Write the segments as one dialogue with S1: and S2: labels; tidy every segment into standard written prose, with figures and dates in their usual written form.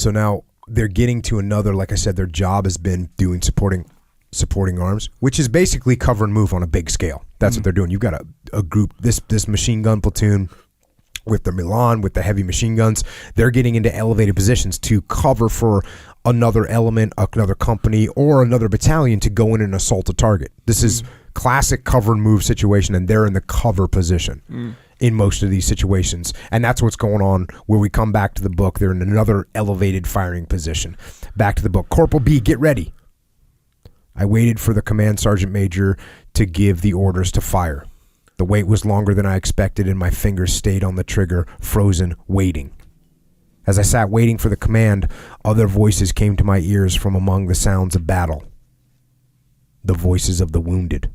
S1: So now they're getting to another, like I said, their job has been doing supporting arms, which is basically cover and move on a big scale. That's what they're doing. You've got a group, this machine gun platoon with the Milan, with the heavy machine guns. They're getting into elevated positions to cover for another element, another company, or another battalion to go in and assault a target. This is classic cover and move situation, and they're in the cover position in most of these situations. And that's what's going on where we come back to the book. They're in another elevated firing position. Back to the book. Corporal B, get ready. I waited for the command sergeant major to give the orders to fire. The wait was longer than I expected, and my fingers stayed on the trigger, frozen, waiting. As I sat waiting for the command, other voices came to my ears from among the sounds of battle. The voices of the wounded.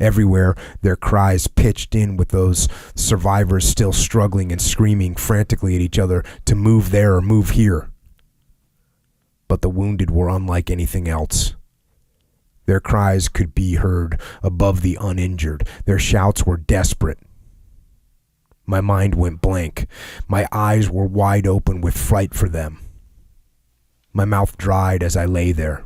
S1: Everywhere, their cries pitched in with those survivors still struggling and screaming frantically at each other to move there or move here. But the wounded were unlike anything else. Their cries could be heard above the uninjured. Their shouts were desperate. My mind went blank. My eyes were wide open with fright for them. My mouth dried as I lay there.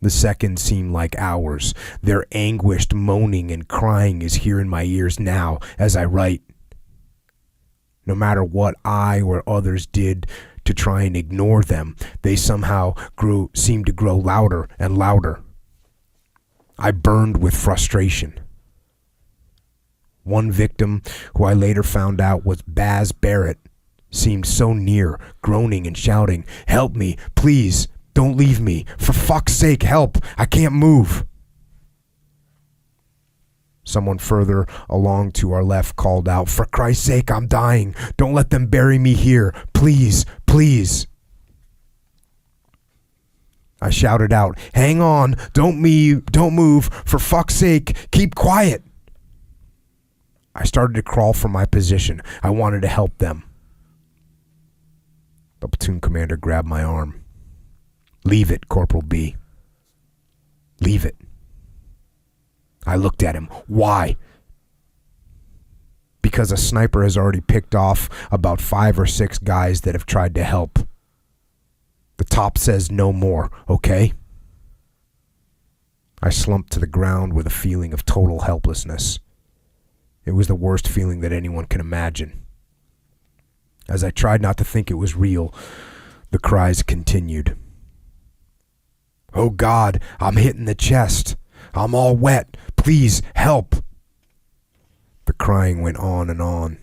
S1: The seconds seemed like hours. Their anguished moaning and crying is here in my ears now as I write. No matter what I or others did to try and ignore them, they somehow seemed to grow louder and louder. I burned with frustration. One victim, who I later found out was Baz Barrett, seemed so near, groaning and shouting, "Help me, please, don't leave me. For fuck's sake, help, I can't move." Someone further along to our left called out, "For Christ's sake, I'm dying. Don't let them bury me here. Please, please." I shouted out, "Hang on, don't move, for fuck's sake, keep quiet." I started to crawl from my position. I wanted to help them. The platoon commander grabbed my arm. "Leave it, Corporal B. Leave it." I looked at him. "Why?" "Because a sniper has already picked off about 5 or 6 guys that have tried to help. The top says no more, okay?" I slumped to the ground with a feeling of total helplessness. It was the worst feeling that anyone can imagine. As I tried not to think it was real, the cries continued. "Oh God, I'm hit in the chest. I'm all wet. Please help." The crying went on and on.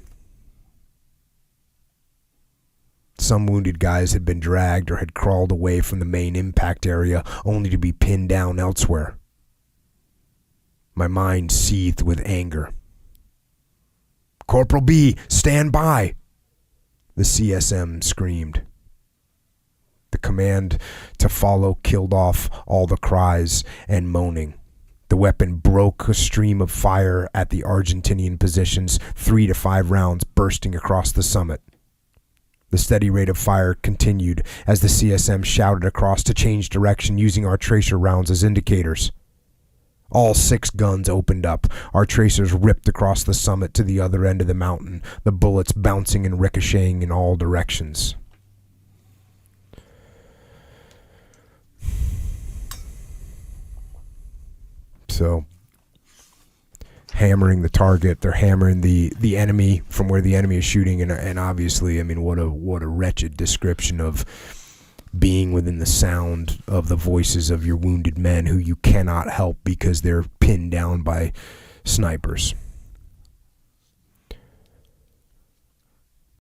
S1: Some wounded guys had been dragged or had crawled away from the main impact area only to be pinned down elsewhere. My mind seethed with anger. "Corporal B, stand by!" the CSM screamed. The command to follow killed off all the cries and moaning. The weapon broke a stream of fire at the Argentinian positions, 3 to 5 rounds bursting across the summit. The steady rate of fire continued as the CSM shouted across to change direction using our tracer rounds as indicators. All 6 guns opened up. Our tracers ripped across the summit to the other end of the mountain, the bullets bouncing and ricocheting in all directions. So, hammering the target, they're hammering the enemy from where the enemy is shooting, and obviously, I mean, what a wretched description of being within the sound of the voices of your wounded men who you cannot help because they're pinned down by snipers.